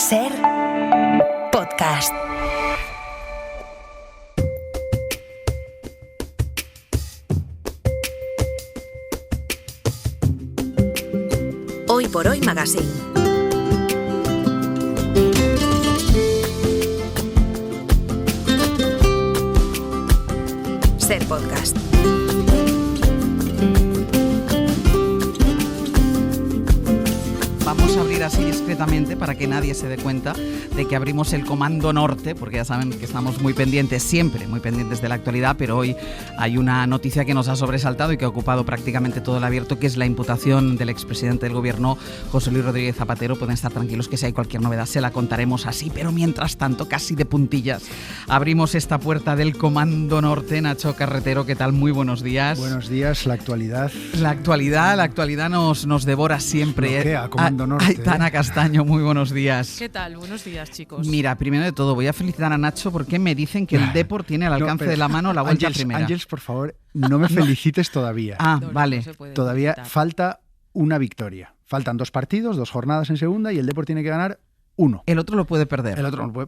Ser podcast. Hoy por Hoy Magazine. Ser podcast. Vamos a abrir así discretamente para que nadie se dé cuenta de que abrimos el Comando Norte, porque ya saben que estamos muy pendientes, siempre muy pendientes de la actualidad, pero hoy hay una noticia que nos ha sobresaltado y que ha ocupado prácticamente todo el abierto, que es la imputación del expresidente del gobierno, José Luis Rodríguez Zapatero. Pueden estar tranquilos que si hay cualquier novedad se la contaremos así, pero mientras tanto, casi de puntillas, abrimos esta puerta del Comando Norte. Nacho Carretero, ¿qué tal? Muy buenos días. Buenos días, la actualidad. La actualidad nos devora siempre. ¿Qué? A Comando Norte. Aitana Castaño, muy buenos días. ¿Qué tal? Buenos días, chicos. Mira, primero de todo, voy a felicitar a Nacho porque me dicen que el Depor tiene al alcance de la mano la vuelta primera. Ángeles, por favor, no me felicites todavía. Ah, vale. Todavía falta una victoria. Faltan 2 partidos, 2 jornadas en segunda y el Depor tiene que ganar 1. El otro lo puede perder. El otro no puede,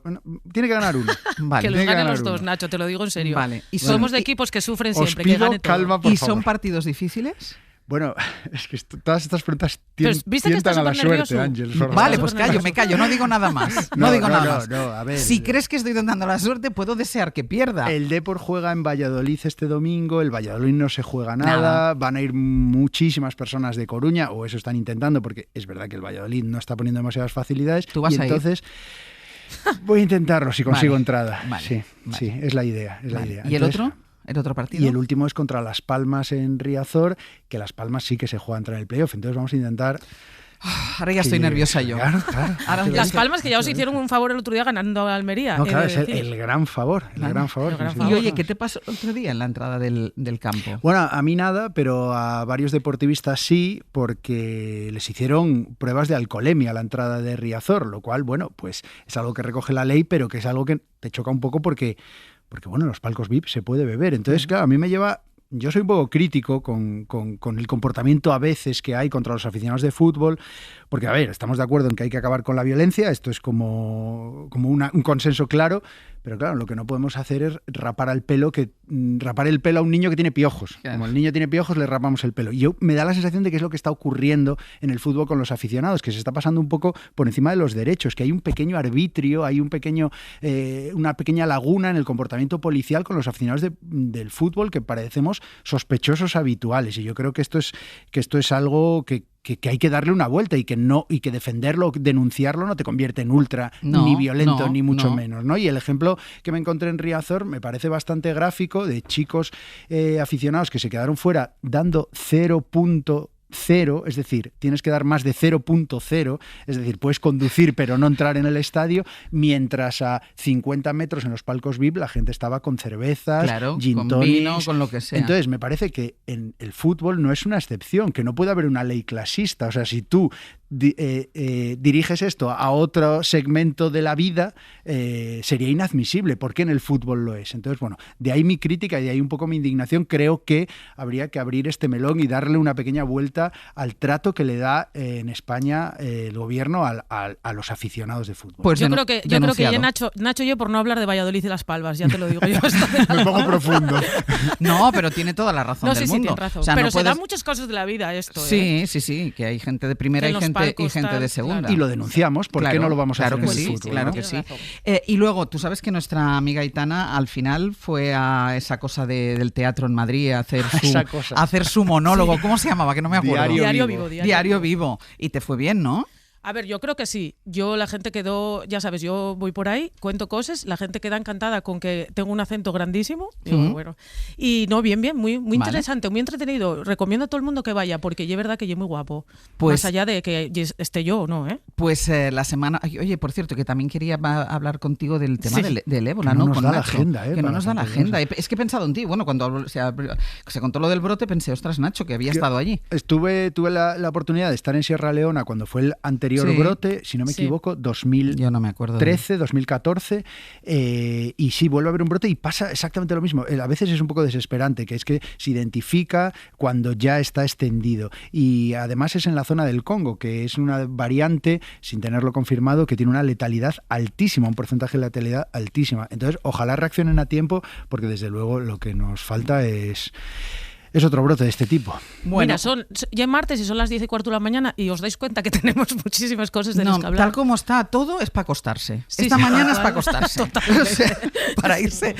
tiene que ganar 1. Vale. Que los ganen los dos, Nacho, te lo digo en serio. Vale. Y somos de equipos que sufren os siempre, pido que gane todo. calma, por ¿Y favor. son partidos difíciles? Bueno, es que todas estas preguntas ¿viste que tientan estás a la supernervioso? suerte, Ángeles. Vale, pues me callo, no digo nada más. No digo nada más. No, a ver. Si crees que estoy tentando la suerte, puedo desear que pierda. El Depor juega en Valladolid este domingo, el Valladolid no se juega nada, van a ir muchísimas personas de Coruña, o eso están intentando, porque es verdad que el Valladolid no está poniendo demasiadas facilidades. ¿Tú vas y a ir? entonces voy a intentarlo si consigo Vale, entrada. vale, Sí, vale. sí, es la idea. ¿Y el otro? ¿El otro partido? Y el último es contra Las Palmas en Riazor, que Las Palmas sí que se juega a entrar en el playoff, entonces vamos a intentar... Ahora ya estoy nerviosa yo. Claro. Ahora ya Las estoy- Palmas, que ya os hicieron un favor el otro día ganando a Almería. No, claro, he es de decir. el gran favor, el Claro, gran favor. el gran sí, favor. Y sí. oye, ¿qué te pasó el otro día en la entrada del campo? Bueno, a mí nada, pero a varios deportivistas sí, porque les hicieron pruebas de alcoholemia a la entrada de Riazor, lo cual, bueno, pues es algo que recoge la ley, pero que es algo que te choca un poco porque bueno, en los palcos VIP se puede beber. Entonces, claro, a mí me lleva... Yo soy un poco crítico con el comportamiento a veces que hay contra los aficionados de fútbol, porque, a ver, estamos de acuerdo en que hay que acabar con la violencia, esto es como un consenso claro, pero claro, lo que no podemos hacer es rapar el pelo a un niño que tiene piojos. Claro. Como el niño tiene piojos, le rapamos el pelo. Y me da la sensación de que es lo que está ocurriendo en el fútbol con los aficionados, que se está pasando un poco por encima de los derechos, que hay un pequeño arbitrio, hay una pequeña laguna en el comportamiento policial con los aficionados del fútbol que parecemos sospechosos habituales. Y yo creo que esto es algo que hay que darle una vuelta y que defenderlo, denunciarlo no te convierte en ultra, ni violento, ni mucho menos, ¿no? Y el ejemplo que me encontré en Riazor me parece bastante gráfico, de chicos aficionados que se quedaron fuera dando 0.0, es decir, tienes que dar más de 0.0, es decir, puedes conducir pero no entrar en el estadio, mientras a 50 metros en los palcos VIP la gente estaba con cervezas, Claro, gin con tonics. vino, con lo que sea. Entonces, me parece que en el fútbol no es una excepción, que no puede haber una ley clasista. O sea, si tú diriges esto a otro segmento de la vida, sería inadmisible. ¿Por qué en el fútbol lo es? Entonces, bueno, de ahí mi crítica y de ahí un poco mi indignación. Creo que habría que abrir este melón y darle una pequeña vuelta al trato que le da en España el gobierno a los aficionados de fútbol. Pues Yo creo que denunciado. ya Nacho y yo, por no hablar de Valladolid y Las Palmas, ya te lo digo yo. Me pongo profundo. No, pero tiene toda la razón No, del sí, mundo. tienes razón. O sea, pero no se puedes... dan muchas cosas de la vida esto. Sí, que hay gente de primera En y los gente palcos, de tal, segunda. claro. Y lo denunciamos, ¿por qué Claro, no lo vamos a claro hacer que en el sí, fútbol? claro ¿no? que sí. Tienes razón. Y luego, tú sabes que nuestra amiga Aitana al final fue a esa cosa del teatro en Madrid a hacer su monólogo. Sí. ¿Cómo se llamaba? Que no me acuerdo. Diario Vivo. Diario Vivo. Y te fue bien, ¿no? A ver, yo creo que sí. La gente quedó, ya sabes, yo voy por ahí, cuento cosas, la gente queda encantada con que tengo un acento grandísimo. Digo, bueno. Y no, bien, muy Vale. interesante, muy entretenido. Recomiendo a todo el mundo que vaya, porque es verdad que es muy guapo. Pues- Más allá de que esté yo o no, ¿eh? Pues la semana... Oye, por cierto, que también quería hablar contigo del tema Sí. del ébola, Que no ¿no? nos Con da la Nacho. agenda, Que no para nos da la gente agenda. Es que he pensado en ti. Bueno, cuando se contó lo del brote, pensé, ostras, Nacho, que había estado allí. Tuve la oportunidad de estar en Sierra Leona cuando fue el anterior anterior brote, si no me equivoco, 2013, yo no me acuerdo 2014, y sí, vuelve a haber un brote y pasa exactamente lo mismo. A veces es un poco desesperante, que es que se identifica cuando ya está extendido. Y además es en la zona del Congo, que es una variante, sin tenerlo confirmado, que tiene una letalidad altísima, un porcentaje de letalidad altísima. Entonces, ojalá reaccionen a tiempo, porque desde luego lo que nos falta es otro brote de este tipo. Bueno, mira, ya es martes y son las 10:15 de la mañana y os dais cuenta que tenemos muchísimas cosas de las que hablar. Tal como está todo es para acostarse. Esta mañana es para acostarse. O sea, para irse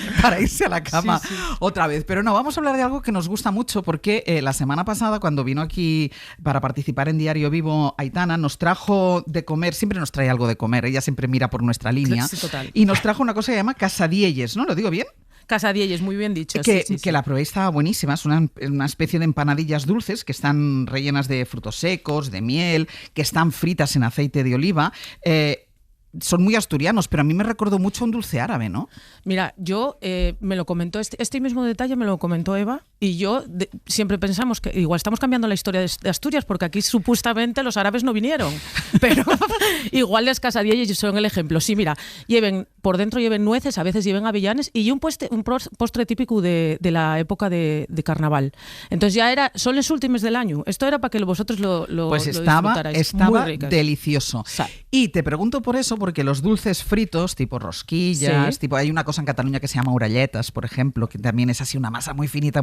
a la cama otra vez. Pero no, vamos a hablar de algo que nos gusta mucho porque la semana pasada, cuando vino aquí para participar en Diario Vivo, Aitana nos trajo de comer, siempre nos trae algo de comer, ella siempre mira por nuestra línea, y nos trajo una cosa que se llama Casadielles, ¿no? ¿Lo digo bien? Casadielles, muy bien dicho. Que la probé, estaba buenísima. Es una especie de empanadillas dulces que están rellenas de frutos secos, de miel, que están fritas en aceite de oliva. Son muy asturianos, pero a mí me recordó mucho un dulce árabe, ¿no? Mira, yo me lo comentó, este mismo detalle me lo comentó Eva, y yo siempre pensamos que igual estamos cambiando la historia de Asturias, porque aquí supuestamente los árabes no vinieron, pero igual las Casadielles son el ejemplo. Sí, mira, por dentro lleven nueces, a veces lleven avellanes, y un postre típico de la época de carnaval. Entonces ya son los últimos del año. Esto era para que vosotros lo pues lo estaba muy delicioso. Y te pregunto por eso, porque los dulces fritos, tipo rosquillas, hay una cosa en Cataluña que se llama orelletas, por ejemplo, que también es así una masa muy finita,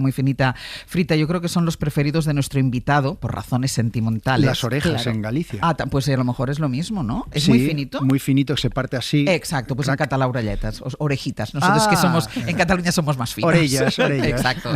frita. Yo creo que son los preferidos de nuestro invitado, por razones sentimentales. Las orejas en Galicia. Pues a lo mejor es lo mismo, ¿no? ¿Es sí, muy finito? Muy finito, que se parte así. Exacto, pues en catalán orelletas, orejitas. Nosotros que somos, en Cataluña somos más finos. Orellas. Exacto.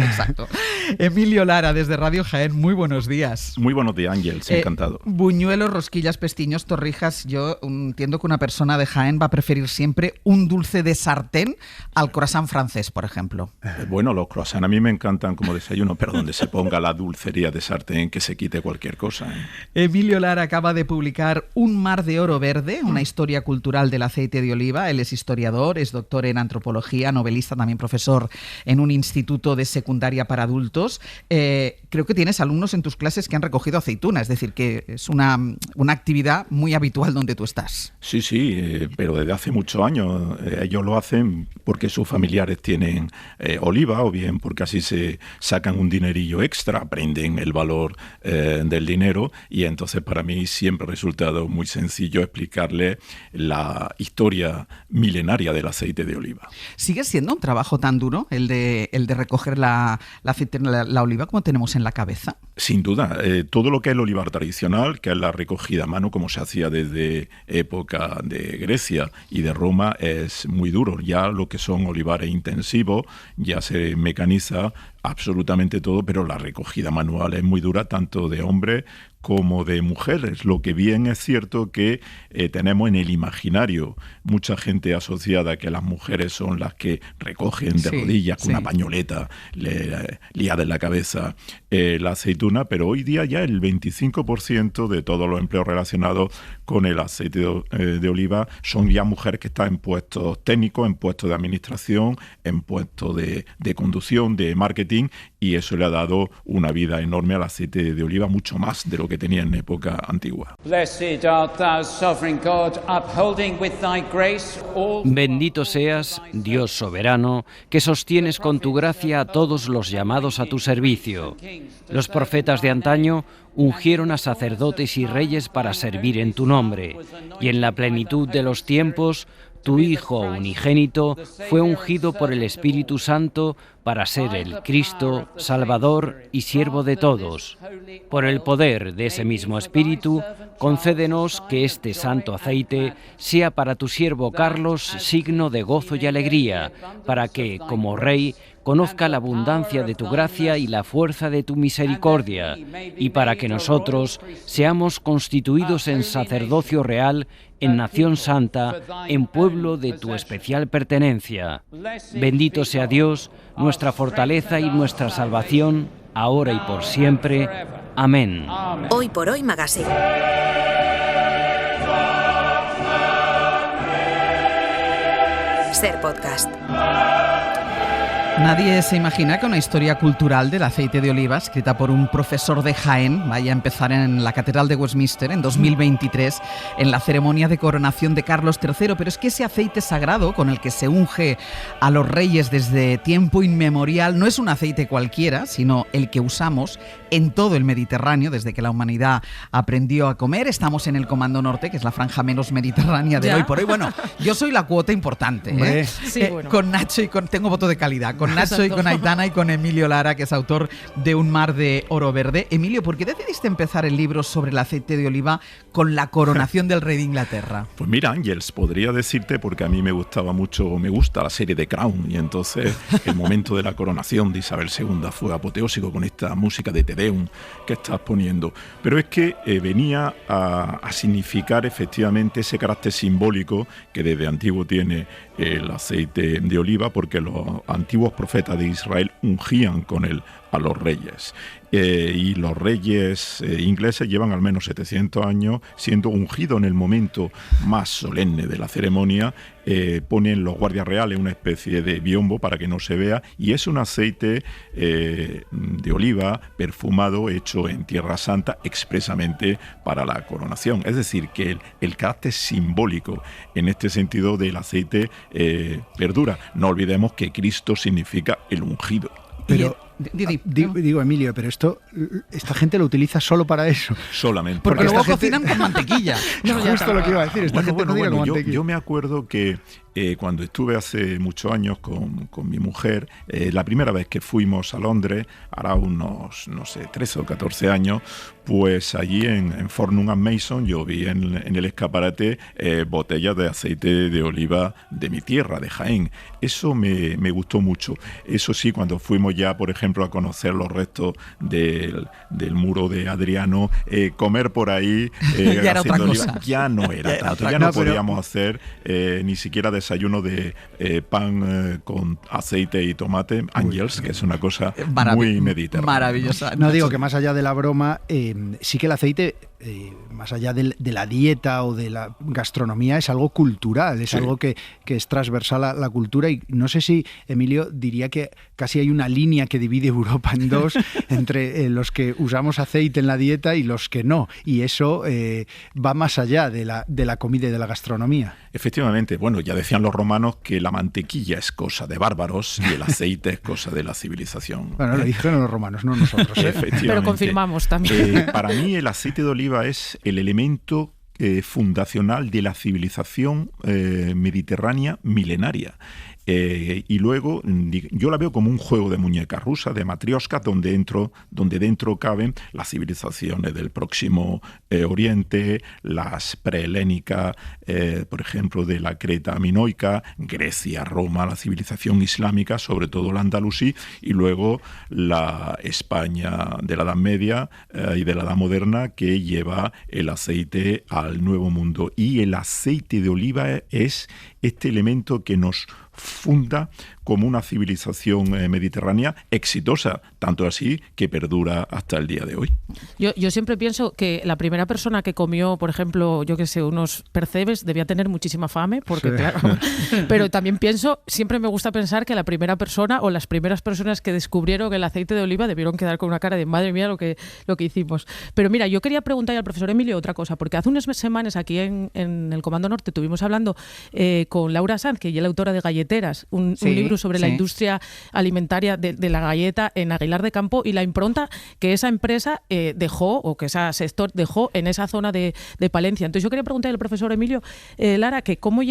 Emilio Lara, desde Radio Jaén, muy buenos días. Muy buenos días, Ángel, encantado. Buñuelos, rosquillas, pestiños, torrijas. Yo entiendo que una persona de Jaén va a preferir siempre un dulce de sartén al croissant francés, por ejemplo. Bueno, los croissants a mí me encantan como desayuno, pero donde se ponga la dulcería de sartén, que se quite cualquier cosa. Emilio Lara acaba de publicar Un mar de oro verde, una historia cultural del aceite de oliva. Él es historiador, es doctor en antropología, novelista, también profesor en un instituto de secundaria para adultos. Creo que tienes alumnos en tus clases que han recogido aceituna, es decir, que es una actividad muy habitual donde tú estás. Sí, pero desde hace muchos años ellos lo hacen porque sus familiares tienen oliva, o bien porque así se sacan un dinerillo extra, aprenden el valor del dinero, y entonces para mí siempre ha resultado muy sencillo explicarle la historia milenaria del aceite de oliva. ¿Sigue siendo un trabajo tan duro el de recoger la oliva como tenemos en la cabeza? Sin duda, todo lo que es el olivar tradicional, que es la recogida a mano como se hacía desde época de Grecia y de Roma, es muy duro. Ya lo que son olivares intensivos ya se mecaniza absolutamente todo, pero la recogida manual es muy dura, tanto de hombres como de mujeres. Lo que bien es cierto que tenemos en el imaginario mucha gente asociada que las mujeres son las que recogen de rodillas con una pañoleta liada en la cabeza la aceituna, pero hoy día ya el 25% de todos los empleos relacionados con el aceite de oliva son ya mujeres que están en puestos técnicos, en puestos de administración, en puestos de conducción, de marketing, y eso le ha dado una vida enorme al aceite de oliva, mucho más de lo que tenía en época antigua. Bendito seas, Dios soberano, que sostienes con tu gracia a todos los llamados a tu servicio. Los profetas de antaño ungieron a sacerdotes y reyes para servir en tu nombre, y en la plenitud de los tiempos tu Hijo unigénito fue ungido por el Espíritu Santo para ser el Cristo, Salvador y siervo de todos. Por el poder de ese mismo Espíritu, concédenos que este santo aceite sea para tu siervo Carlos signo de gozo y alegría, para que, como Rey, conozca la abundancia de tu gracia y la fuerza de tu misericordia, y para que nosotros seamos constituidos en sacerdocio real, en nación santa, en pueblo de tu especial pertenencia. Bendito sea Dios, nuestra fortaleza y nuestra salvación, ahora y por siempre. Amén. Hoy por Hoy Magazine. Ser podcast. Nadie se imagina que una historia cultural del aceite de oliva, escrita por un profesor de Jaén, vaya a empezar en la Catedral de Westminster en 2023, en la ceremonia de coronación de Carlos III. Pero es que ese aceite sagrado con el que se unge a los reyes desde tiempo inmemorial no es un aceite cualquiera, sino el que usamos en todo el Mediterráneo desde que la humanidad aprendió a comer. Estamos en el Comando Norte, que es la franja menos mediterránea de hoy por hoy. Bueno, yo soy la cuota importante, ¿eh? Sí, bueno. Con Nacho y tengo voto de calidad, con Nacho y con Aitana y con Emilio Lara, que es autor de Un mar de oro verde. Emilio, ¿por qué decidiste empezar el libro sobre el aceite de oliva con la coronación del rey de Inglaterra? Pues mira, Ángeles, podría decirte, porque a mí me gusta la serie de Crown, y entonces el momento de la coronación de Isabel II fue apoteósico con esta música de Te Deum que estás poniendo. Pero es que venía a significar efectivamente ese carácter simbólico que desde antiguo tiene el aceite de oliva, porque los antiguos profetas de Israel ungían con él a los reyes. Y los reyes ingleses llevan al menos 700 años siendo ungidos en el momento más solemne de la ceremonia. Ponen los guardias reales una especie de biombo para que no se vea, y es un aceite de oliva perfumado hecho en Tierra Santa expresamente para la coronación. Es decir, que el carácter simbólico en este sentido del aceite perdura. No olvidemos que Cristo significa el ungido. Pero digo, Emilio, pero esta gente lo utiliza solo para eso. Solamente. Porque luego cocinan con mantequilla. Justo lo que iba a decir. Esta gente cocina con mantequilla. Yo me acuerdo que cuando estuve hace muchos años con mi mujer, la primera vez que fuimos a Londres, hará unos, 13 o 14 años, pues allí en Fornum and Mason yo vi en el escaparate botellas de aceite de oliva de mi tierra, de Jaén. Eso me gustó mucho. Eso sí, cuando fuimos ya, por ejemplo, a conocer los restos del muro de Adriano, comer por ahí ya era otra cosa. Ya no era tanto. Ya no podíamos hacer ni siquiera desayuno de pan con aceite y tomate, Ángeles, que es una cosa muy mediterránea. Maravillosa. No, digo que más allá de la broma, sí que el aceite, más allá de la dieta o de la gastronomía, es algo cultural, es algo que es transversal a la cultura. Y no sé si, Emilio, diría que casi hay una línea que divide Europa en dos entre los que usamos aceite en la dieta y los que no. Y eso va más allá de la comida y de la gastronomía. Efectivamente, bueno, ya decían los romanos que la mantequilla es cosa de bárbaros y el aceite es cosa de la civilización. Bueno, lo dijeron los romanos, no nosotros. Efectivamente. Pero confirmamos también. Para mí el aceite de oliva es el elemento fundacional de la civilización mediterránea milenaria. Y luego yo la veo como un juego de muñecas rusas, de matrioscas, donde dentro caben las civilizaciones del Próximo Oriente, las prehelénicas, por ejemplo, de la Creta minoica, Grecia, Roma, la civilización islámica, sobre todo la andalusí, y luego la España de la Edad Media y de la Edad Moderna, que lleva el aceite al Nuevo Mundo. Y el aceite de oliva es este elemento que nos funda como una civilización mediterránea exitosa, tanto así que perdura hasta el día de hoy. Yo siempre pienso que la primera persona que comió, por ejemplo, yo que sé, unos percebes, debía tener muchísima fame, porque claro, pero también siempre me gusta pensar que la primera persona o las primeras personas que descubrieron el aceite de oliva debieron quedar con una cara de madre mía lo que hicimos. Pero mira, yo quería preguntarle al profesor Emilio otra cosa, porque hace unas semanas aquí en el Comando Norte estuvimos hablando con Laura Sanz, que ella es la autora de Galleteras, un libro sobre la industria alimentaria de la galleta en Aguilar de Campo, y la impronta que esa empresa dejó, o que ese sector dejó en esa zona de Palencia. Entonces yo quería preguntarle al profesor Emilio Lara, que cómo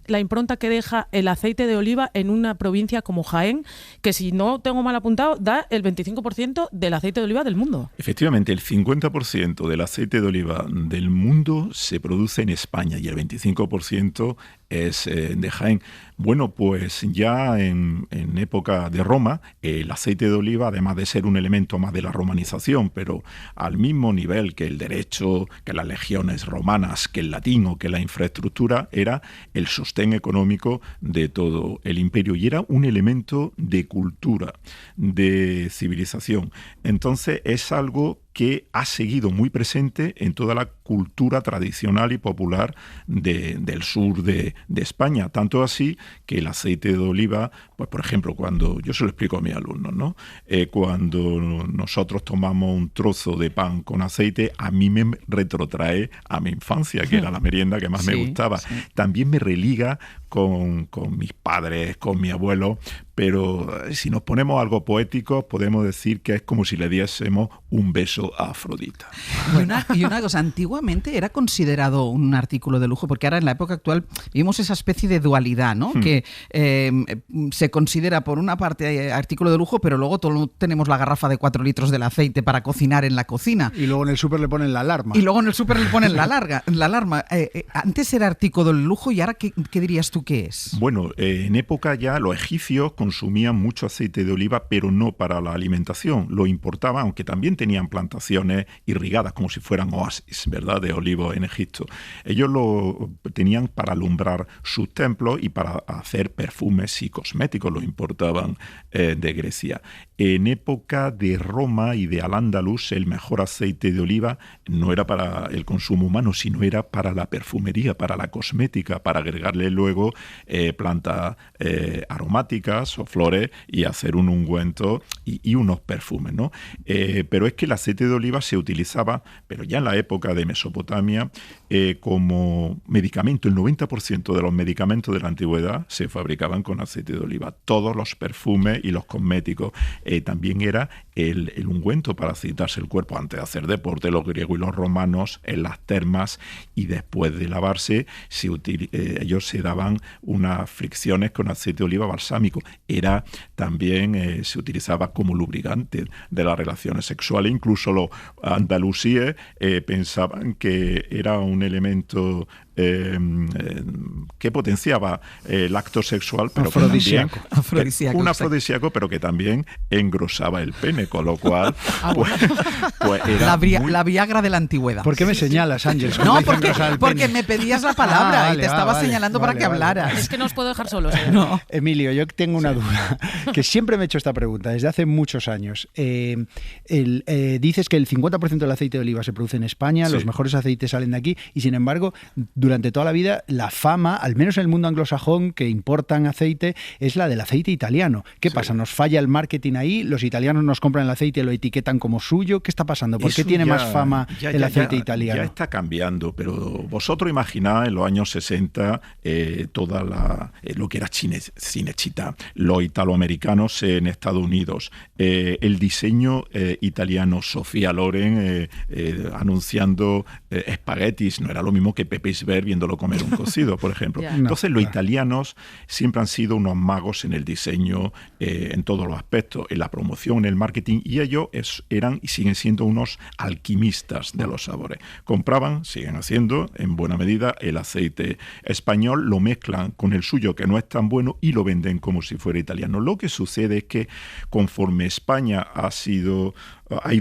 la impronta que deja el aceite de oliva en una provincia como Jaén, que si no tengo mal apuntado, da el 25% del aceite de oliva del mundo. Efectivamente, el 50% del aceite de oliva del mundo se produce en España y el 25% es de Jaén. Bueno, pues ya en época de Roma, el aceite de oliva, además de ser un elemento más de la romanización, pero al mismo nivel que el derecho, que las legiones romanas, que el latín o que la infraestructura, era el sostén económico de todo el imperio y era un elemento de cultura, de civilización. Entonces es algo que ha seguido muy presente en toda la cultura tradicional y popular del sur de España. Tanto así que el aceite de oliva Pues por ejemplo, cuando yo se lo explico a mis alumnos, ¿no? Cuando nosotros tomamos un trozo de pan con aceite, a mí me retrotrae a mi infancia, que era la merienda que más me gustaba. Sí. También me religa con mis padres, con mi abuelo, pero si nos ponemos algo poético, podemos decir que es como si le diésemos un beso a Afrodita. Y una cosa, antiguamente era considerado un artículo de lujo, porque ahora en la época actual vimos esa especie de dualidad, ¿no? Que se considera por una parte artículo de lujo, pero luego tenemos la garrafa de 4 litros del aceite para cocinar en la cocina. Y luego en el súper le ponen la alarma. La alarma. Antes era artículo de lujo y ahora, ¿qué dirías tú que es? Bueno, en época ya los egipcios consumían mucho aceite de oliva, pero no para la alimentación. Lo importaban, aunque también tenían plantaciones irrigadas, como si fueran oasis, ¿verdad?, de olivos en Egipto. Ellos lo tenían para alumbrar sus templos y para hacer perfumes y cosméticos, lo importaban de Grecia. En época de Roma y de Al-Ándalus, el mejor aceite de oliva no era para el consumo humano, sino era para la perfumería, para la cosmética, para agregarle luego plantas aromáticas o flores y hacer un ungüento y unos perfumes, ¿no? Pero es que el aceite de oliva se utilizaba, pero ya en la época de Mesopotamia, como medicamento. El 90% de los medicamentos de la antigüedad se fabricaban con aceite de oliva. Todos los perfumes y los cosméticos. También era el ungüento para aceitarse el cuerpo antes de hacer deporte. Los griegos y los romanos en las termas, y después de lavarse ellos se daban unas fricciones con aceite de oliva balsámico. Era también se utilizaba como lubricante de las relaciones sexuales. Incluso los andalusíes pensaban que era un elemento que potenciaba el acto sexual, pero afrodisíaco. Un afrodisíaco, pero que también engrosaba el pene, con lo cual pues era la Viagra de la antigüedad. ¿Por qué me señalas, Ángel? No, porque me pedías la palabra y te estaba señalando para que hablaras. Es que no os puedo dejar solos. No. Emilio, yo tengo una duda, que siempre me he hecho esta pregunta desde hace muchos años. Dices que el 50% del aceite de oliva se produce en España, los mejores aceites salen de aquí, y sin embargo, durante toda la vida, la fama, al menos en el mundo anglosajón, que importan aceite, es la del aceite italiano. ¿Qué pasa? ¿Nos falla el marketing ahí? ¿Los italianos nos compran el aceite y lo etiquetan como suyo? ¿Qué está pasando? ¿Por qué tiene más fama el aceite italiano? Ya está cambiando, pero vosotros imagináis en los años 60 toda lo que era Cinecittà, los italoamericanos en Estados Unidos, el diseño italiano, Sofía Loren anunciando espaguetis, no era lo mismo que Pepe Isbert viéndolo comer un cocido, por ejemplo. Entonces los italianos siempre han sido unos magos en el diseño, en todos los aspectos, en la promoción, en el marketing, y ellos eran y siguen siendo unos alquimistas de los sabores. Compraban, siguen haciendo en buena medida, el aceite español, lo mezclan con el suyo, que no es tan bueno, y lo venden como si fuera italiano. Lo que sucede es que conforme España ha ido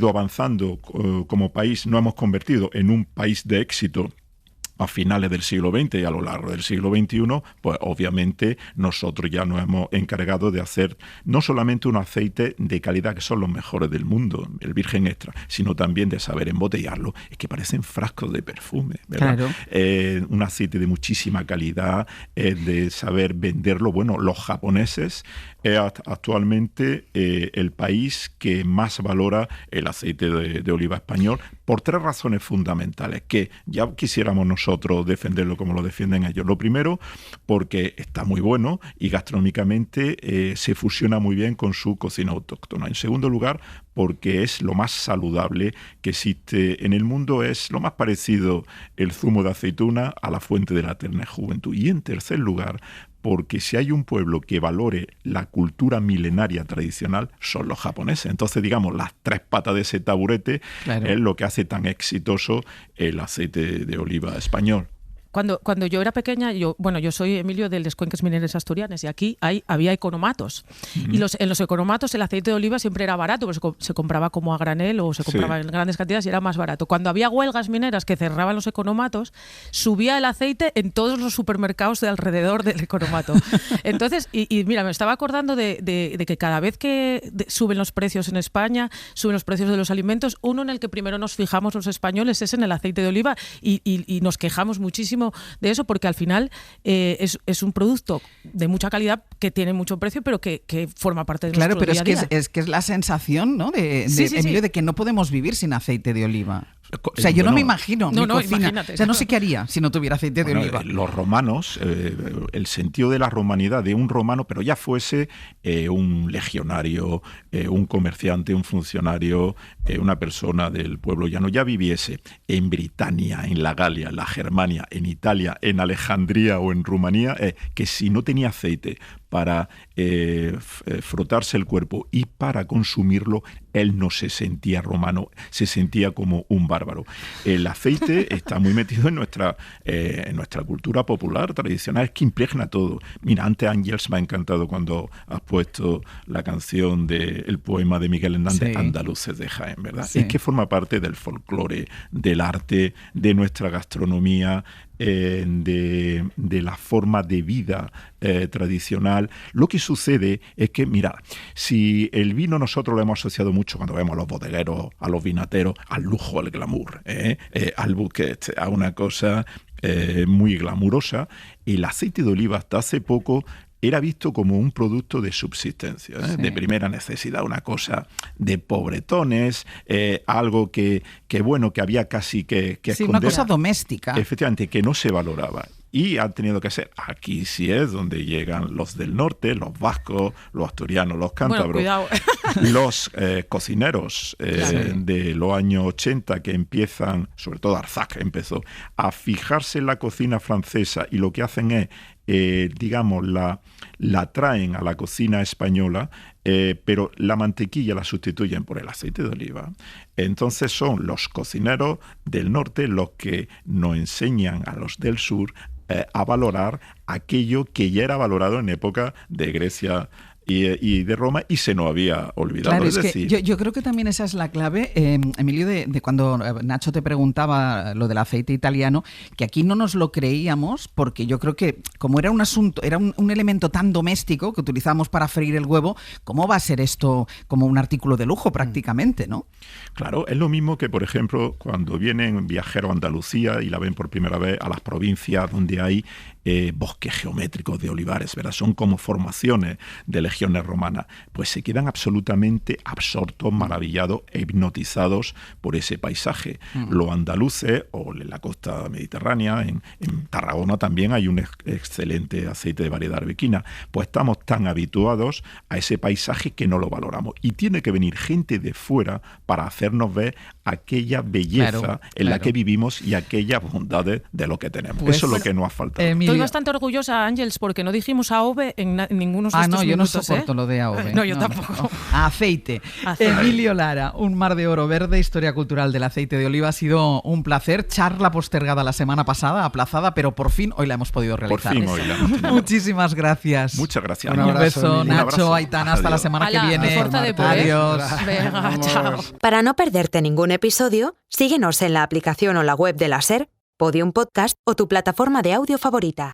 avanzando como país, nos hemos convertido en un país de éxito a finales del siglo XX y a lo largo del siglo XXI, pues obviamente nosotros ya nos hemos encargado de hacer no solamente un aceite de calidad, que son los mejores del mundo, el virgen extra, sino también de saber embotellarlo. Es que parecen frascos de perfume, ¿verdad? Claro. Un aceite de muchísima calidad, de saber venderlo. Bueno, los japoneses actualmente el país que más valora el aceite de oliva español, por 3 razones fundamentales, que ya quisiéramos nosotros defenderlo como lo defienden ellos. Lo primero, porque está muy bueno y gastronómicamente se fusiona muy bien con su cocina autóctona. En segundo lugar, porque es lo más saludable que existe en el mundo, es lo más parecido el zumo de aceituna a la fuente de la eterna juventud. Y en tercer lugar, porque si hay un pueblo que valore la cultura milenaria tradicional, son los japoneses. Entonces, digamos, las 3 patas de ese taburete es lo que hace tan exitoso el aceite de oliva español. Cuando yo era pequeña, yo soy, Emilio, del Cuencas Mineras Asturianas, y aquí había economatos. Y en los economatos el aceite de oliva siempre era barato, porque se compraba como a granel o se compraba en grandes cantidades y era más barato. Cuando había huelgas mineras que cerraban los economatos, subía el aceite en todos los supermercados de alrededor del economato. Entonces, y mira, me estaba acordando de que cada vez que suben los precios en España, suben los precios de los alimentos, uno en el que primero nos fijamos los españoles es en el aceite de oliva, y nos quejamos muchísimo muchísimo de eso, porque al final es un producto de mucha calidad que tiene mucho precio, pero que forma parte de nuestro día a día. Claro, pero es que es la sensación, ¿no? Emilio, de que no podemos vivir sin aceite de oliva. O sea, yo no me imagino mi cocina. Imagínate. O sea, no sé qué haría si no tuviera aceite de oliva. Los romanos, el sentido de la romanidad de un romano, pero ya fuese un legionario, un comerciante, un funcionario, una persona del pueblo llano, ya viviese en Britania, en la Galia, en la Germania, en Italia, en Alejandría o en Rumanía, que si no tenía aceite para frotarse el cuerpo y para consumirlo, él no se sentía romano, se sentía como un bárbaro. El aceite está muy metido en nuestra cultura popular, tradicional, es que impregna todo. Mira, antes Ángels me ha encantado cuando has puesto la canción del poema de Miguel Hernández, sí. Andaluces de Jaén, ¿verdad? Sí. Es que forma parte del folclore, del arte, de nuestra gastronomía, de la forma de vida tradicional. Lo que sucede es que, mira, si el vino nosotros lo hemos asociado mucho cuando vemos a los bodegueros, a los vinateros, al lujo, al glamour, al bouquet, a una cosa muy glamurosa, el aceite de oliva hasta hace poco era visto como un producto de subsistencia, sí. De primera necesidad, una cosa de pobretones, algo que había casi que esconder. Una cosa doméstica. Efectivamente, que no se valoraba. Y han tenido que ser, aquí sí es donde llegan los del norte, los vascos, los asturianos, los cántabros, los cocineros de los años 80 que empiezan, sobre todo Arzac empezó, a fijarse en la cocina francesa y lo que hacen es, digamos, la traen a la cocina española, pero la mantequilla la sustituyen por el aceite de oliva. Entonces son los cocineros del norte los que nos enseñan a los del sur a valorar aquello que ya era valorado en época de Grecia y de Roma y se nos había olvidado. Claro, es decir, que yo creo que también esa es la clave, Emilio, de cuando Nacho te preguntaba lo del aceite italiano, que aquí no nos lo creíamos porque yo creo que como era un asunto, era un elemento tan doméstico que utilizamos para freír el huevo, ¿cómo va a ser esto como un artículo de lujo prácticamente, no? Claro, es lo mismo que, por ejemplo, cuando vienen viajeros a Andalucía y la ven por primera vez a las provincias donde hay bosques geométricos de olivares, ¿verdad? Son como formaciones de legiones romanas. Pues se quedan absolutamente absortos, maravillados e hipnotizados por ese paisaje. Los andaluces, o en la costa mediterránea, en Tarragona también hay un excelente aceite de variedad arbequina. Pues estamos tan habituados a ese paisaje que no lo valoramos. Y tiene que venir gente de fuera para hacernos ver aquella belleza en la que vivimos y aquellas bondades de lo que tenemos. Pues, eso es lo que nos ha faltado. Estoy bastante orgullosa, Ángels, porque no dijimos AOVE en ninguno de estos minutos. Yo no soporto lo de AOVE. No, yo tampoco. No. Aceite. Emilio Lara, un mar de oro verde, historia cultural del aceite de oliva. Ha sido un placer. Charla postergada la semana pasada, aplazada, pero por fin hoy la hemos podido realizar. Por fin hoy la hemos tenido. Muchísimas gracias. Muchas gracias. Un beso, Nacho, Aitana, hasta la semana que viene. Adiós. Venga, chao. Para no perderte ningún episodio, síguenos en la aplicación o la web de la SER, Podium Podcast o tu plataforma de audio favorita.